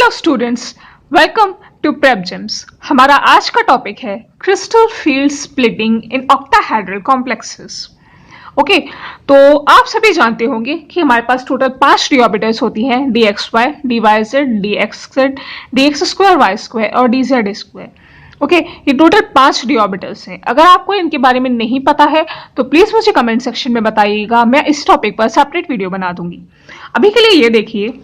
Hello students, welcome to Prep Gems. हमारा आज का टॉपिक है crystal field splitting in octahedral complexes. Okay, तो आप सभी जानते होंगे कि हमारे पास टोटल 5 डी ऑर्बिटल्स होती हैं, d x y, d y z, d x z, d x square Y square और डी जेड स्क्वायर। ओके, ये टोटल 5 डी ऑर्बिटल्स हैं। अगर आपको इनके बारे में नहीं पता है तो प्लीज मुझे कमेंट सेक्शन में बताइएगा, मैं इस टॉपिक पर सेपरेट वीडियो बना दूंगी। अभी के लिए ये देखिए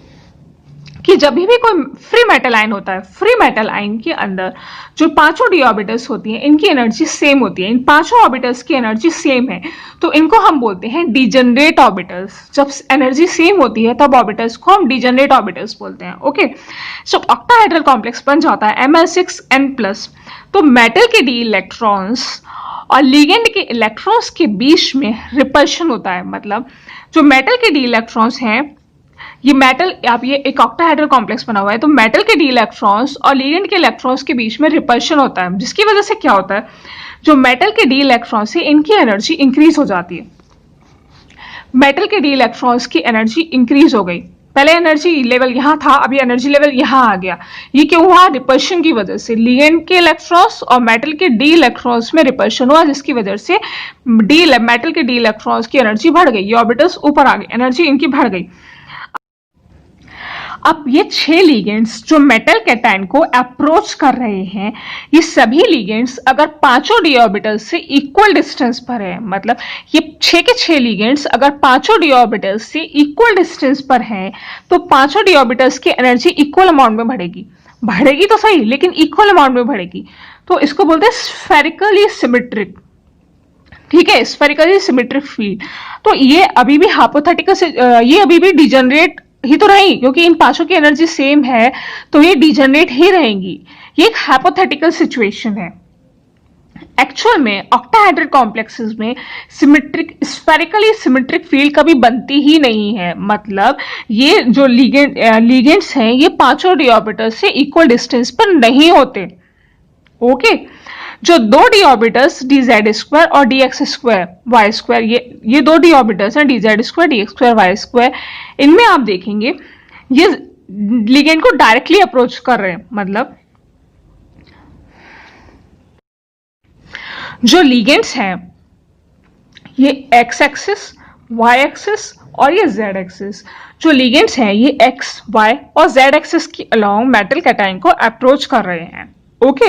कि जब भी कोई फ्री मेटल आयन होता है, फ्री मेटल आयन के अंदर जो 5 डी ऑर्बिटल्स होती हैं, इनकी एनर्जी सेम होती है। इन 5 ऑर्बिटल्स की एनर्जी सेम है, तो इनको हम बोलते हैं डिजेनरेट ऑर्बिटल्स। जब एनर्जी सेम होती है तब ऑर्बिटल्स को हम डिजेनरेट ऑर्बिटल्स बोलते हैं। ओके, सो ऑक्टाहेड्रल कॉम्प्लेक्स बन जाता है Ml6n+। तो मेटल के डी इलेक्ट्रॉन्स और लिगेंड के इलेक्ट्रॉन्स के बीच में रिपल्शन होता है। मतलब जो मेटल के डी इलेक्ट्रॉन्स हैं, ये मेटल, आप ये एक ऑक्टाहेड्रल कॉम्प्लेक्स बना हुआ है, तो मेटल के डी इलेक्ट्रॉन्स और लिगेंड के इलेक्ट्रॉन्स के बीच में रिपल्शन होता है, जिसकी वजह से क्या होता है, जो मेटल के डी इलेक्ट्रॉन्स है इनकी एनर्जी इंक्रीज हो जाती है। मेटल के डी इलेक्ट्रॉन्स की एनर्जी इंक्रीज हो गई। पहले एनर्जी लेवल यहां था, अभी एनर्जी लेवल यहां आ गया। ये क्यों हुआ? रिपल्शन की वजह से। लिगेंड के इलेक्ट्रॉन्स और मेटल के डी इलेक्ट्रॉन्स में रिपल्शन हुआ, जिसकी वजह से मेटल के डी इलेक्ट्रॉन्स की एनर्जी बढ़ गई, ये ऑर्बिटल्स ऊपर आ गए, एनर्जी इनकी बढ़ गई। अब ये 6 लिगेंड्स जो मेटल कैटायन को अप्रोच कर रहे हैं, ये सभी लिगेंड्स अगर 5 डी ऑर्बिटल से इक्वल डिस्टेंस पर है, मतलब ये 6 के 6 लिगेंड्स अगर 5 डी ऑर्बिटल से इक्वल डिस्टेंस पर हैं, तो 5 डी ऑर्बिटल्स की एनर्जी इक्वल अमाउंट में बढ़ेगी तो सही, लेकिन इक्वल अमाउंट में बढ़ेगी। तो इसको बोलते हैं स्फेरिकली सिमेट्रिक। ठीक है, स्फेरिकली सिमेट्रिक फील्ड। तो ये अभी भी हाइपोथेटिकल, ये अभी भी डिजेनरेट ही तो रहेंगी, क्योंकि इन 5 की एनर्जी सेम है, तो ये डिजेनरेट ही रहेंगी। ये एक हाइपोथेटिकल सिचुएशन है। एक्चुअल में ऑक्टाहेड्रल कॉम्प्लेक्सेस में स्फेरिकली सिमेट्रिक फील्ड कभी बनती ही नहीं है। मतलब ये जो लिगेंड्स हैं, ये 5 डी ऑर्बिटल से इक्वल डिस्टेंस पर नहीं होते। ओके, जो 2 D orbitals D Z square और D x square Y square, ये 2 डी ऑर्बिटल्स हैं, D Z square, D x square, Y square. इनमें आप देखेंगे ये लिगेंड को डायरेक्टली अप्रोच कर रहे हैं। मतलब जो लिगेंड्स हैं, ये एक्स एक्सिस, वाई एक्सिस और ये जेड एक्सिस, जो लिगेंड्स हैं ये एक्स, वाई और जेड एक्सिस की अलोंग मेटल कैटायन को अप्रोच कर रहे हैं। ओके,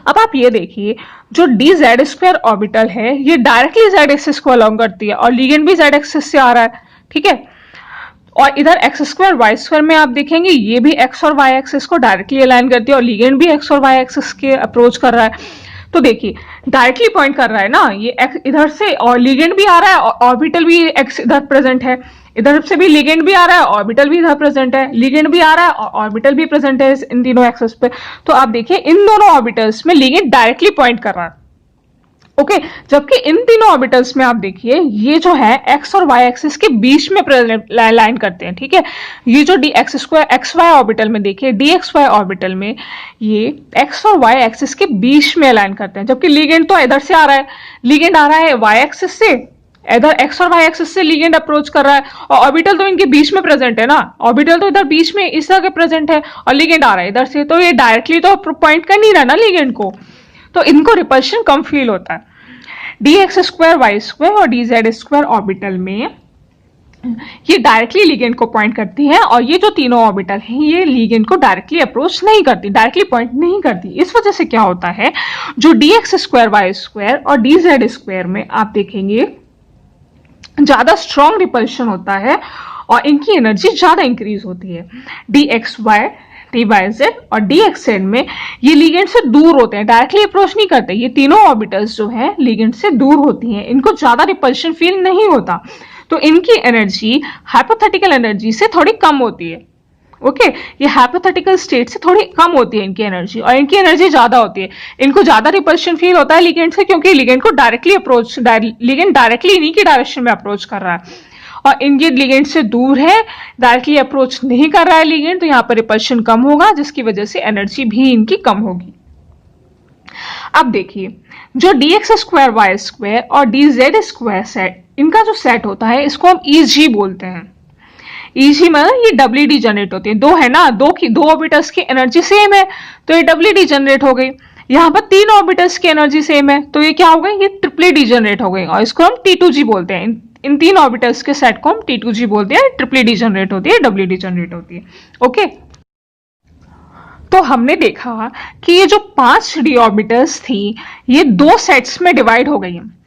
अब आप ये देखिए, जो डी जेड स्क्वायर ऑर्बिटल है, ये डायरेक्टली जेड एक्सिस को अलोंग करती है और लिगेंड भी जेड एक्सिस से आ रहा है। ठीक है, और इधर एक्स स्क्वायर वाई स्क्वायर में आप देखेंगे ये भी एक्स और वाई एक्सिस को डायरेक्टली अलाइन करती है और लिगेंड भी एक्स और वाई एक्सिस के अप्रोच कर रहा है। तो देखिए, डायरेक्टली पॉइंट कर रहा है ना, ये एक्स इधर से और लिगेंड भी आ रहा है और ऑर्बिटल भी एक्स इधर प्रेजेंट है, इधर से भी लिगेंड भी आ रहा है, ऑर्बिटल भी इधर प्रेजेंट है, लिगेंड भी आ रहा है और ऑर्बिटल भी प्रेजेंट है इन तीनों एक्सिस पे। तो आप देखिए, इन दोनों ऑर्बिटल्स में लिगेंड डायरेक्टली पॉइंट कर रहा है। ओके, जबकि इन तीनों ऑर्बिटल्स में आप देखिए, ये जो है एक्स और वाई एक्सिस के बीच में लाइन करते हैं। ठीक है, ये जो d x square x y orbital में देखिए, डी एक्स वाई ऑर्बिटल में ये एक्स और वाई एक्सिस के बीच में अलाइन करते हैं, जबकि लिगेंड तो इधर से आ रहा है, लिगेंड आ रहा है वाई एक्सिस से, इधर एक्स और वाई एक्सिस से लिगेंड अप्रोच कर रहा है, और ऑर्बिटल तो इनके बीच में प्रेजेंट है ना, ऑर्बिटल तो इधर बीच में इस तरह के प्रेजेंट है और लिगेंड आ रहा है इधर से, तो ये डायरेक्टली तो पॉइंट कर नहीं रहा ना लिगेंड को, तो इनको रिपल्शन कम फील होता है। D x square Y square और डी जेड स्क्वायर ऑर्बिटल में ये डायरेक्टली लिगेंड को पॉइंट करती हैं, और ये जो तीनों ऑर्बिटल हैं ये लिगेंड को डायरेक्टली अप्रोच नहीं करती, डायरेक्टली पॉइंट नहीं करती। इस वजह से क्या होता है, जो d x square Y square और डी जेड स्क्वायर में आप देखेंगे ज्यादा स्ट्रॉन्ग रिपल्शन होता है और इनकी एनर्जी ज्यादा इंक्रीज होती है। D x y, d y z और डी एक्स जेड में ये लिगेंड से दूर होते हैं, डायरेक्टली अप्रोच नहीं करते। ये तीनों ऑर्बिटल्स जो हैं लिगेंड से दूर होती हैं, इनको ज्यादा रिपल्शन फील नहीं होता, तो इनकी एनर्जी हाइपोथेटिकल एनर्जी से थोड़ी कम होती है। ओके, ये हाइपोथेटिकल स्टेट से थोड़ी कम होती है इनकी एनर्जी, और इनकी एनर्जी ज्यादा होती है। इनको ज्यादा रिपल्शन फील होता है लिगेंड से, क्योंकि लिगेंड को लिगेंड डायरेक्टली इन्हीं की डायरेक्शन में अप्रोच कर रहा है, और इनके लिगेंड से दूर है, डायरेक्टली अप्रोच नहीं कर रहा है लिगेंड, तो यहाँ पर रिपल्शन कम होगा, जिसकी वजह से एनर्जी भी इनकी कम होगी। अब देखिए, जो d x square Y square और डी जेड स्क्वायर सेट, इनका जो सेट होता है इसको हम ईजी बोलते हैं। Eg में ये WD जनरेट होती है, दो है ना, दो ऑर्बिटल्स की एनर्जी सेम है तो ये WD जनरेट हो गई। यहाँ पर 3 ऑर्बिटल्स की एनर्जी सेम है तो ये क्या हो गई, ये ट्रिपली जनरेट हो गई और इसको हम T2G बोलते हैं। इन 3 ऑर्बिटल्स के सेट को हम T2G बोलते हैं, ट्रिपली जनरेट होती है, WD जनरेट होती है। ओके, तो हमने देखा कि ये जो 5 d ऑर्बिटल्स थी ये 2 सेट्स में डिवाइड हो गई हैं।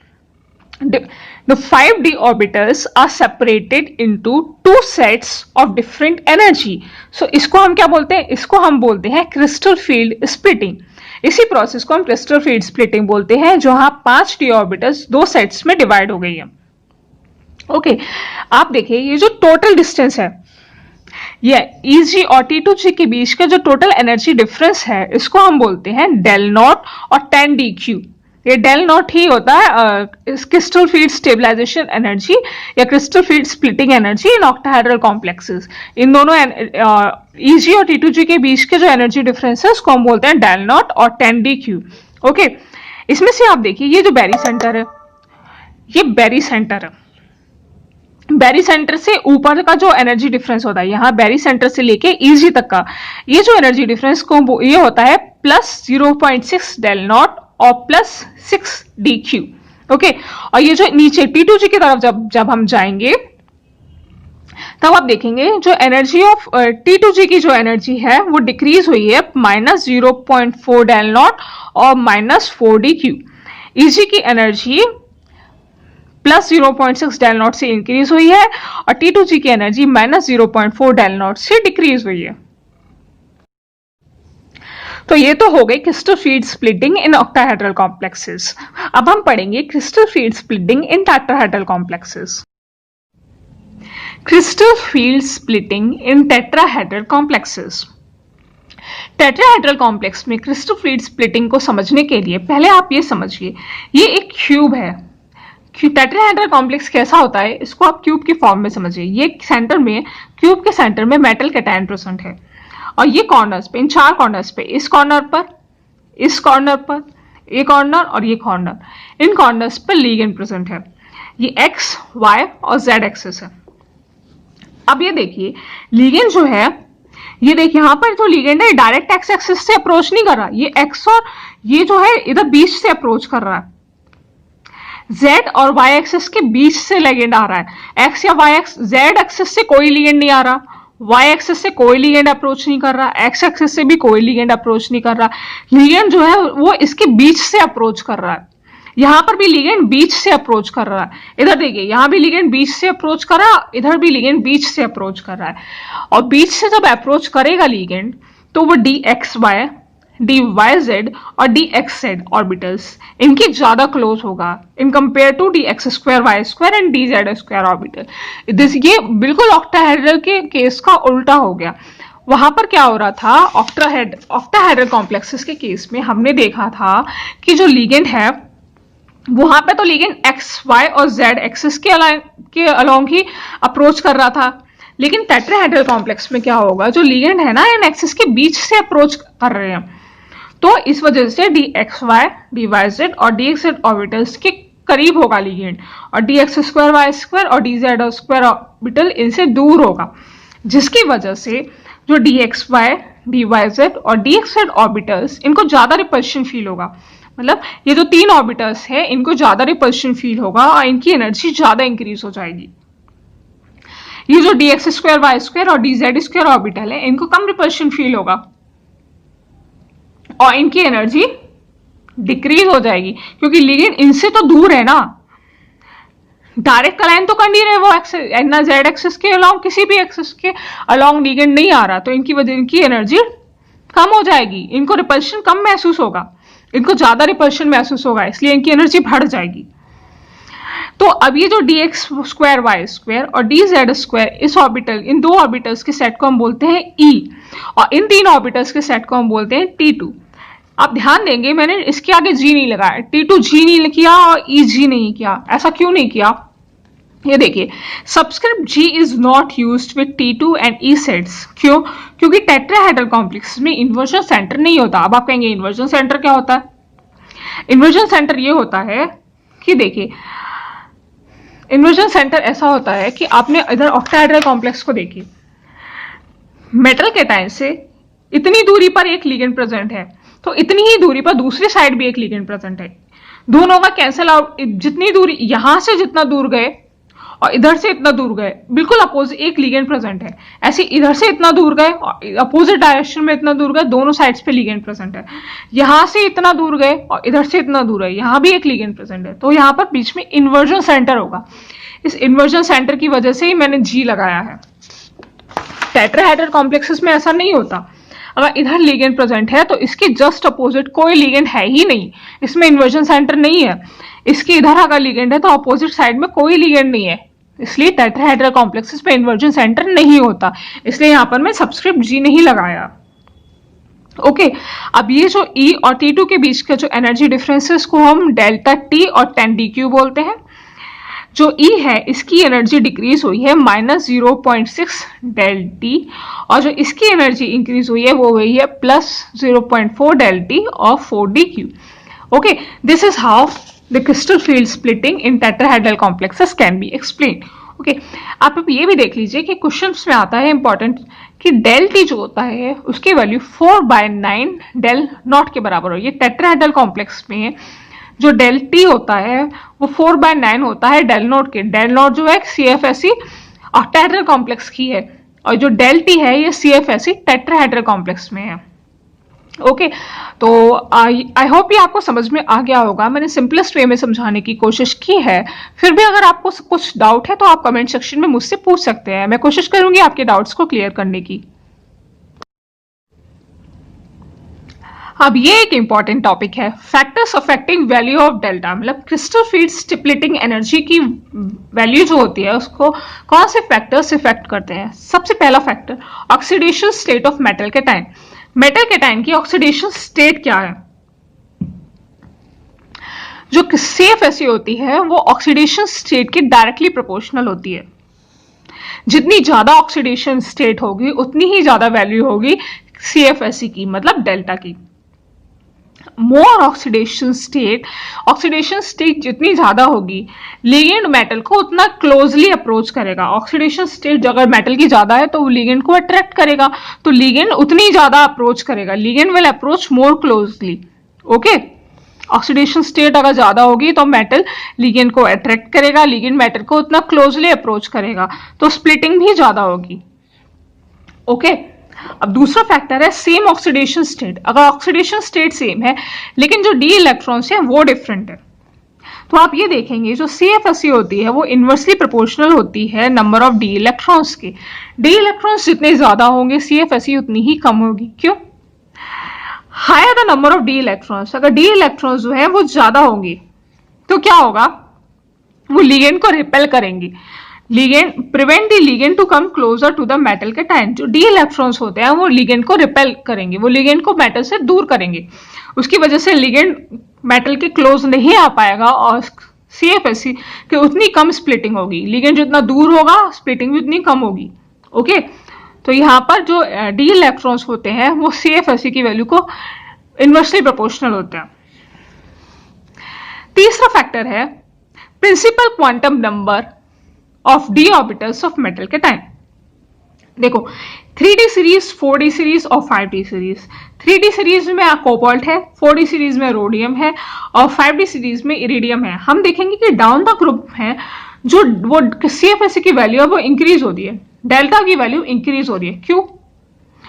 The 5d orbitals are separated into 2 sets of different energy. So इसको हम क्या बोलते हैं, इसको हम बोलते हैं crystal field splitting। इसी प्रोसेस को हम crystal field splitting बोलते हैं, जहां 5 d orbitals 2 सेट्स में डिवाइड हो गई है। ओके, आप देखिए ये जो टोटल डिस्टेंस है, ये Eg और T2G के बीच का जो टोटल एनर्जी डिफरेंस है इसको हम बोलते हैं डेल नॉट और 10dq। ये डेल नॉट ही होता है क्रिस्टल फील्ड स्टेबलाइजेशन एनर्जी या crystal field splitting energy in octahedral complexes. इन दोनों Eg और T2G के बीच के जो एनर्जी डिफरेंस है उसको हम बोलते हैं डेल नॉट और 10dq। ओके, इसमें से आप देखिए ये जो बैरी सेंटर है, ये बैरी सेंटर है, बैरी सेंटर से ऊपर का जो एनर्जी डिफरेंस होता है, यहाँ बैरी सेंटर से लेके Eg तक का ये जो एनर्जी डिफरेंस को ये होता है +0.6 डेल नॉट और +6dq। ओके, और ये जो नीचे T2G की तरफ जब हम जाएंगे तब आप देखेंगे जो एनर्जी ऑफ T2G की जो एनर्जी है वो डिक्रीज हुई है -0.4 डेल नॉट और -4dq। Eg की एनर्जी +0.6 डेल नॉट से इंक्रीज हुई है और T2G की एनर्जी -0.4 डेल नॉट से डिक्रीज हुई है। तो ये तो हो गई crystal field splitting in octahedral complexes. अब हम पढ़ेंगे क्रिस्टल फील्ड स्प्लिटिंग इन tetrahedral complexes. Crystal field splitting इन टेट्राहेड्रल कॉम्प्लेक्सेस। टेट्राहेड्रल कॉम्प्लेक्स में क्रिस्टल फील्ड स्प्लिटिंग को समझने के लिए पहले आप ये समझिए, ये एक क्यूब है। टेट्राहेड्रल कॉम्प्लेक्स कैसा होता है इसको आप क्यूब की फॉर्म में समझिए। ये सेंटर में, क्यूब के सेंटर में मेटल कैटायन प्रेजेंट है और ये कॉर्नर्स पे, इन 4 कॉर्नर्स पे, इस कॉर्नर पर, इस कॉर्नर पर, ये कॉर्नर और ये कॉर्नर, इन कॉर्नर्स पर लिगेंड प्रेजेंट है। ये एक्स, वाई और जेड एक्सिस है। अब ये देखिए लिगेंड जो है, ये देखिए यहाँ पर जो लिगेंड है डायरेक्ट एक्स एक्सिस से अप्रोच नहीं कर रहा, ये एक्स और ये जो है इधर बीच से अप्रोच कर रहा है। Z और Y एक्सिस के बीच से लिगेंड आ रहा है। X या Y एक्स, Z एक्सिस से कोई लिगेंड नहीं आ रहा, Y एक्सिस से कोई लिगेंड अप्रोच नहीं कर रहा, X एक्सिस से भी कोई लिगेंड अप्रोच नहीं कर रहा। लिगेंड जो है वो इसके बीच से अप्रोच कर रहा है। यहां पर भी लिगेंड बीच से अप्रोच कर रहा है। इधर देखिए यहां भी लिगेंड बीच से अप्रोच कर रहा है, इधर भी लिगेंड बीच से अप्रोच कर रहा है। और बीच से जब अप्रोच करेगा लिगेंड तो वो DXY, DYZ और DXZ ऑर्बिटल्स इनकी ज्यादा क्लोज होगा in compare to DX2Y2 and DZ2 orbital. ये बिल्कुल ऑक्टाहेड्रल के केस का उल्टा हो गया। वहां पर क्या हो रहा था, ऑक्टाहेड्रल कॉम्प्लेक्सेस के केस में हमने देखा था कि जो लिगेंड है वहां पे तो लिगेंड एक्स, वाई और जेड एक्सिस के अलोंग ही अप्रोच कर रहा था, लेकिन टेट्राहेड्रल कॉम्प्लेक्स में क्या होगा, जो लिगेंड है ना इन एक्सिस के बीच से अप्रोच कर रहे हैं। तो इस वजह से DXY, DYZ और DXZ ऑर्बिटल्स के करीब होगा लिगेंड और DX2Y2 और DZ2 ऑर्बिटल इनसे दूर होगा, जिसकी वजह से जो DXY, DYZ और DXZ ऑर्बिटल्स इनको ज्यादा रिपल्शन फील होगा। मतलब ये जो 3 ऑर्बिटल्स है इनको ज्यादा रिपल्शन फील होगा और इनकी एनर्जी ज्यादा इंक्रीज हो जाएगी। ये जो DX2Y2 और DZ2 ऑर्बिटल है इनको कम रिपल्शन फील होगा और इनकी एनर्जी डिक्रीज हो जाएगी, क्योंकि लिगेंड इनसे तो दूर है ना, डायरेक्ट अलाइन तो कर नहीं रहे वो एक्सिस, ना जेड एक्सिस के अलोंग, किसी भी एक्सिस के अलोंग लिगेंड नहीं आ रहा, तो इनकी वजह इनकी एनर्जी कम हो जाएगी, इनको रिपल्शन कम महसूस होगा, इनको ज्यादा रिपल्शन महसूस होगा, इसलिए इनकी एनर्जी बढ़ जाएगी। तो अब ये जो DX2Y2 और DZ2 इस ऑर्बिटल, इन 2 ऑर्बिटल्स के सेट को हम बोलते हैं E और इन 3 ऑर्बिटल्स के सेट को हम बोलते हैं T2। आप ध्यान देंगे मैंने इसके आगे G नहीं लगाया, T2G नहीं किया और EG नहीं किया। ऐसा क्यों नहीं किया, ये देखिए subscript G is not used with T2 and E sets. क्यों? क्योंकि टेट्राहेड्रल कॉम्प्लेक्स में इन्वर्जन सेंटर नहीं होता। अब आप कहेंगे इन्वर्जन सेंटर क्या होता है? इन्वर्जन सेंटर ये होता है कि देखिए इन्वर्जन सेंटर ऐसा होता है कि आपने इधर ऑक्टाहेड्रल कॉम्प्लेक्स को देखिए, मेटल कैटायन से इतनी दूरी पर एक लिगेंड प्रेजेंट है, तो इतनी ही दूरी पर दूसरी साइड भी एक लिगेंड प्रेजेंट है। दोनों का कैंसिल आउट, जितनी दूरी यहां से जितना दूर गए और इधर से इतना दूर गए, बिल्कुल अपोजिट एक लिगेंड प्रेजेंट है। ऐसे इधर से इतना दूर गए और अपोजिट डायरेक्शन में इतना दूर गए, दोनों साइड्स पे लिगेंड प्रेजेंट है। यहां से इतना दूर गए और इधर से इतना दूर है, यहां भी एक लिगेंड प्रेजेंट है, तो यहां पर बीच में इन्वर्जन सेंटर होगा। इस इन्वर्जन सेंटर की वजह से ही मैंने जी लगाया है। टेट्राहेड्रल कॉम्प्लेक्सेस में ऐसा नहीं होता। अगर इधर लिगेंड प्रेजेंट है तो इसके जस्ट अपोजिट कोई लिगेंड है ही नहीं, इसमें इन्वर्जन सेंटर नहीं है। इसके इधर अगर लिगेंड है तो अपोजिट साइड में कोई लिगेंड नहीं है, इसलिए टेट्राहेड्रल कॉम्प्लेक्सेस में इन्वर्जन सेंटर नहीं होता। इसलिए यहां पर मैं सबस्क्रिप्ट जी नहीं लगाया। ओके, अब ये जो E और T2 के बीच का जो एनर्जी डिफरेंसेस को हम डेल्टा T और 10dq बोलते हैं। जो E है इसकी एनर्जी डिक्रीज हुई है -0.6 डेल टी, और जो इसकी एनर्जी इंक्रीज हुई है वो हुई है +0.4 डेल टी और 4dq। Okay, this is how the crystal field splitting in tetrahedral complexes can be explain. Okay, आप अब ये भी देख लीजिए कि क्वेश्चंस में आता है इंपॉर्टेंट कि डेल टी जो होता है उसकी वैल्यू 4/9 डेल नॉट के बराबर हो। ये टेट्राहेड्रल कॉम्प्लेक्स में जो डेल टी होता है वो 4/9 होता है डेल नॉट के। डेल नॉट जो है CFSE ऑक्टाहेड्रल कॉम्प्लेक्स की है, और जो डेल टी है ये CFSE टेट्राहेड्रल कॉम्प्लेक्स में है। ओके, तो आई होप ये आपको समझ में आ गया होगा। मैंने सिंपलेस्ट वे में समझाने की कोशिश की है। फिर भी अगर आपको कुछ डाउट है तो आप कमेंट सेक्शन में मुझसे पूछ सकते हैं, मैं कोशिश करूंगी आपके डाउट्स को क्लियर करने की। अब ये एक इंपॉर्टेंट टॉपिक है, factors affecting value of delta, मतलब क्रिस्टल फील्ड स्टिप्लेटिंग एनर्जी की वैल्यू जो होती है उसको कौन से फैक्टर्स इफेक्ट करते हैं। सबसे पहला factor oxidation state of metal cation. Metal cation की ऑक्सीडेशन स्टेट क्या है। जो CFSE होती है वो ऑक्सीडेशन स्टेट के डायरेक्टली प्रोपोर्शनल होती है। जितनी ज्यादा ऑक्सीडेशन स्टेट होगी उतनी ही ज्यादा वैल्यू होगी CFSE की, मतलब डेल्टा की। मोर ऑक्सीडेशन स्टेट जितनी ज्यादा होगी लिगेंड मेटल को उतना क्लोजली अप्रोच करेगा। ऑक्सीडेशन स्टेट अगर मेटल की ज्यादा है तो वो लिगेंड को अट्रैक्ट करेगा, तो लिगेंड उतनी ज्यादा अप्रोच करेगा, ligand will approach more closely. Okay, oxidation state अगर ज्यादा होगी तो मेटल लिगेंड को अट्रैक्ट करेगा, लिगेंड मेटल को उतना क्लोजली अप्रोच करेगा, तो स्प्लिटिंग भी ज्यादा होगी। ओके, अब दूसरा फैक्टर है सेम ऑक्सीडेशन स्टेट। अगर ऑक्सीडेशन स्टेट सेम है लेकिन जो डी इलेक्ट्रॉन्स है वो डिफरेंट है, तो आप ये देखेंगे जो CFSE होती है वो इनवर्सली प्रोपोर्शनल होती है नंबर ऑफ डी इलेक्ट्रॉन्स के। डी इलेक्ट्रॉन्स जितने ज्यादा होंगे CFSE उतनी ही कम होगी। क्यों? Higher the number of d electrons, अगर डी इलेक्ट्रॉन्स जो है वो ज्यादा होंगे तो क्या होगा, वो लिगेंड को रिपेल करेंगे। Prevent the ligand to come closer to the metal cation. जो डी इलेक्ट्रॉन्स होते हैं वो लिगेंड को रिपेल करेंगे, वो लिगेंड को मेटल से दूर करेंगे। उसकी वजह से लिगेंड मेटल के क्लोज नहीं आ पाएगा और CFSE की उतनी कम स्प्लिटिंग होगी। लिगेंड जितना दूर होगा स्प्लिटिंग भी उतनी कम होगी। ओके, तो यहाँ पर जो डी इलेक्ट्रॉन्स होते हैं वो CFSE की वैल्यू को इनवर्सली प्रोपोर्शनल होते हैं। तीसरा फैक्टर है principal quantum number of d orbitals of metal cation. देखो 3D सीरीज, 4D सीरीज और 5D सीरीज। 3D सीरीज में कोबाल्ट है, 4D सीरीज में रोडियम है और 5D सीरीज में इरिडियम है। हम देखेंगे कि डाउन द ग्रुप है जो वो CFSE की वैल्यू है वो इंक्रीज हो रही है, डेल्टा की वैल्यू इंक्रीज हो रही है। क्यों?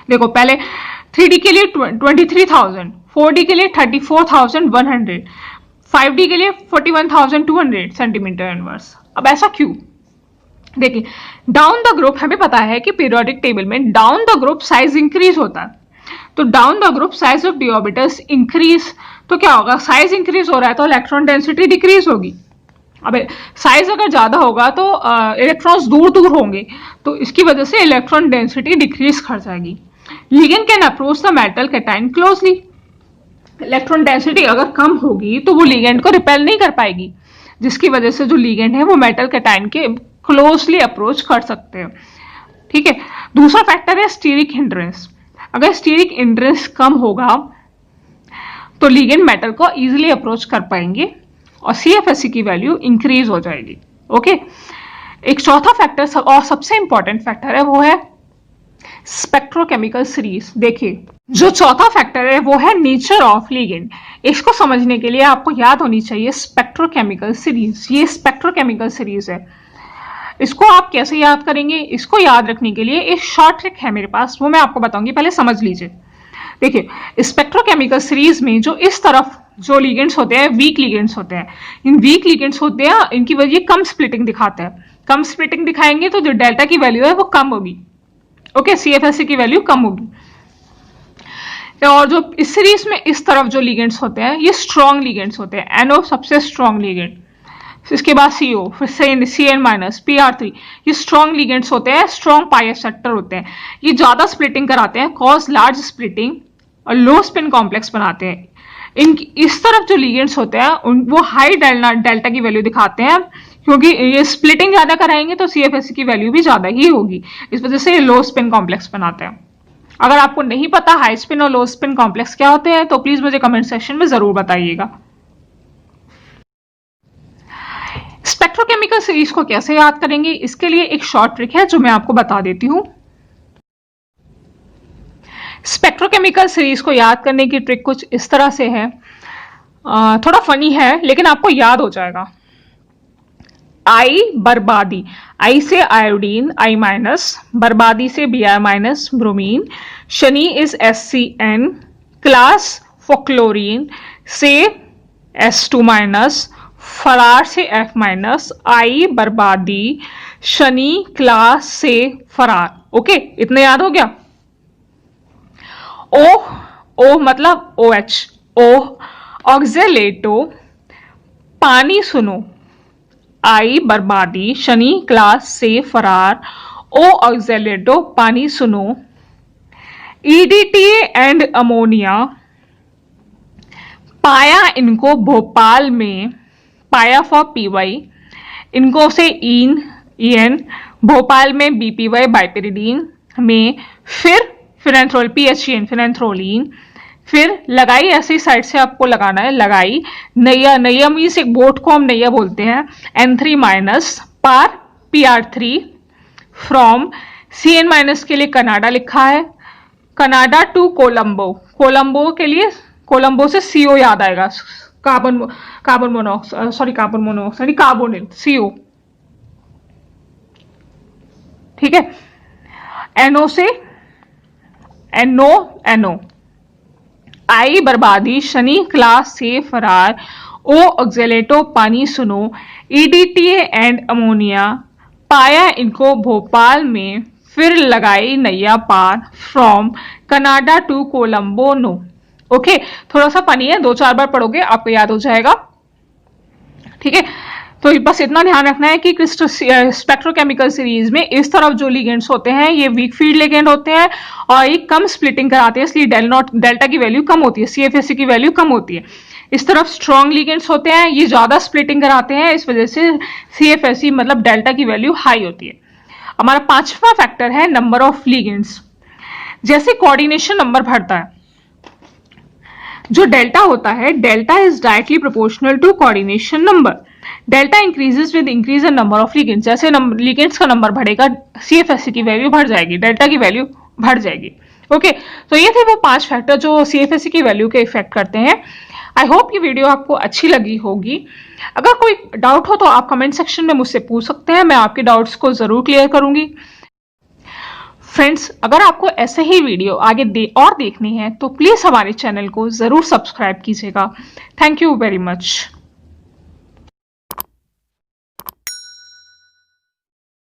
देखो पहले 3D के लिए 23,000, 4D के लिए 34,100, 5D के लिए 41,200 सेंटीमीटर इनवर्स। अब ऐसा क्यों? देखिए डाउन द ग्रुप हमें पता है कि पीरियोडिक टेबल में down the group size increase होता है, तो down the group size of d orbitals increase, तो क्या होगा, साइज इंक्रीज हो रहा है तो इलेक्ट्रॉन डेंसिटी डिक्रीज होगी। अब साइज अगर ज्यादा होगा तो इलेक्ट्रॉन्स दूर दूर होंगे, तो इसकी वजह से इलेक्ट्रॉन डेंसिटी डिक्रीज कर जाएगी। Ligand can approach the metal cation closely. Electron density अगर कम होगी तो वो लिगेंड को रिपेल नहीं कर पाएगी, जिसकी वजह से जो लिगेंड है वो मेटल कैटायन के क्लोजली अप्रोच कर सकते हैं। ठीक है, दूसरा फैक्टर है स्टीरिक हिंड्रेंस। अगर स्टीरिक हिंड्रेंस कम होगा तो लिगेंड मेटल को इजीली अप्रोच कर पाएंगे और CFSE की वैल्यू इंक्रीज हो जाएगी। ओके, एक चौथा फैक्टर और सबसे इंपॉर्टेंट फैक्टर है वो है स्पेक्ट्रोकेमिकल सीरीज। देखिए, जो चौथा फैक्टर है वो है नेचर ऑफ लिगेंड। इसको समझने के लिए आपको याद होनी चाहिए स्पेक्ट्रोकेमिकल सीरीज। ये स्पेक्ट्रोकेमिकल सीरीज है, इसको आप कैसे याद करेंगे? इसको याद रखने के लिए एक शॉर्ट ट्रिक है मेरे पास, वो मैं आपको बताऊंगी, पहले समझ लीजिए। देखिए, स्पेक्ट्रोकेमिकल सीरीज में जो इस तरफ जो लिगेंड्स होते हैं वीक लिगेंड्स होते हैं, इन वीक लिगेंड्स होते हैं, इनकी वजह कम स्प्लिटिंग दिखाते हैं। कम स्प्लिटिंग दिखाएंगे तो जो डेल्टा की वैल्यू है वो कम होगी। ओके, सीएफएससी की वैल्यू कम होगी। और जो इस सीरीज में इस तरफ जो लिगेंड्स होते हैं ये स्ट्रॉन्ग लिगेंड्स होते हैं। एनओ सबसे स्ट्रॉन्ग लिगेंड, इसके बाद सीओ, फिर CN माइनस, PR3, ये स्ट्रॉन्ग लिगेंड्स होते हैं, स्ट्रॉन्ग पाई एक्सेप्टर होते हैं। ये ज्यादा स्प्लिटिंग कराते हैं, कॉज लार्ज स्प्लिटिंग और लो स्पिन कॉम्प्लेक्स बनाते हैं। इस तरफ जो लिगेंड्स होते हैं वो हाई डेल्टा की वैल्यू दिखाते हैं, क्योंकि ये स्प्लिटिंग ज्यादा कराएंगे तो CFSC की वैल्यू भी ज्यादा ही होगी। इस वजह से ये लो स्पिन कॉम्प्लेक्स बनाते हैं। अगर आपको नहीं पता हाई स्पिन और लो स्पिन कॉम्प्लेक्स क्या होते हैं तो प्लीज मुझे कमेंट सेक्शन में जरूर बताइएगा। स्पेक्ट्रोकेमिकल सीरीज को कैसे याद करेंगे, इसके लिए एक शॉर्ट ट्रिक है जो मैं आपको बता देती हूं। स्पेक्ट्रोकेमिकल सीरीज को याद करने की ट्रिक कुछ इस तरह से है, थोड़ा फनी है लेकिन आपको याद हो जाएगा। आई बर्बादी, आई से आयोडीन आई माइनस, बर्बादी से Br माइनस ब्रोमीन, शनि इज SCN, क्लास फॉक्लोरीन से S2 माइनस, फरार से F माइनस, आई बर्बादी, शनि क्लास से फरार। ओके, इतना याद हो गया। ओ मतलब OH, ओ ऑक्जेलेटो, पानी सुनो, आई बर्बादी, शनि क्लास से फरार, ओ ऑक्जेलेटो, पानी सुनो, EDTA एंड अमोनिया, पाया इनको भोपाल में, पाया फॉर PY, इनको से EN, भोपाल में BPY बाइपेरिडीन में, फिर फिनेंथ्रोल PHN फिनेंथ्रोलीन, फिर लगाई ऐसी साइड से आपको लगाना है, लगाई नैया, नैया मीन्स एक बोट को हम नैया बोलते हैं, N3 माइनस पार PR3 फ्रॉम CN माइनस के लिए कनाडा लिखा है, कनाडा टू कोलंबो, कोलंबो के लिए कोलंबो से CO याद आएगा, कार्बन मोनोऑक्साइड कार्बोनिल CO, ठीक है। NO से NO, आई बर्बादी, शनि क्लास से फरार, ओ ऑक्जेलेटो, पानी सुनो, EDTA एंड अमोनिया, पाया इनको भोपाल में, फिर लगाई नैया पार from Canada to Colombo no. Okay, थोड़ा सा फनी है, 2-4 बार पढ़ोगे आपको याद हो जाएगा, ठीक है। तो बस इतना ध्यान रखना है कि स्पेक्ट्रोकेमिकल सीरीज में इस तरफ जो लिगेंड्स होते हैं ये वीक फील्ड लिगेंड होते हैं और ये कम स्प्लिटिंग कराते हैं, इसलिए डेल्टा की वैल्यू कम होती है, CFSC की वैल्यू कम होती है। इस तरफ स्ट्रॉन्ग लिगेंड्स होते हैं, ये ज्यादा स्प्लिटिंग कराते हैं, इस वजह से CFSC मतलब डेल्टा की वैल्यू हाई होती है। हमारा पांचवा फैक्टर है नंबर ऑफ लिगेंड्स। जैसे कोऑर्डिनेशन नंबर बढ़ता है, जो डेल्टा होता है, delta is directly proportional to coordination number. Delta increases with increase in number of ligands, जैसे लिगेंड्स का नंबर बढ़ेगा CFSC की वैल्यू बढ़ जाएगी, डेल्टा की वैल्यू बढ़ जाएगी। ओके, तो ये थे वो 5 फैक्टर जो CFSC की वैल्यू के इफेक्ट करते हैं। आई होप ये वीडियो आपको अच्छी लगी होगी। अगर कोई डाउट हो तो आप कमेंट सेक्शन में मुझसे पूछ सकते हैं, मैं आपके डाउट्स को जरूर क्लियर करूंगी। फ्रेंड्स, अगर आपको ऐसे ही वीडियो आगे देखने हैं तो प्लीज हमारे चैनल को जरूर सब्सक्राइब कीजिएगा। Thank you very much.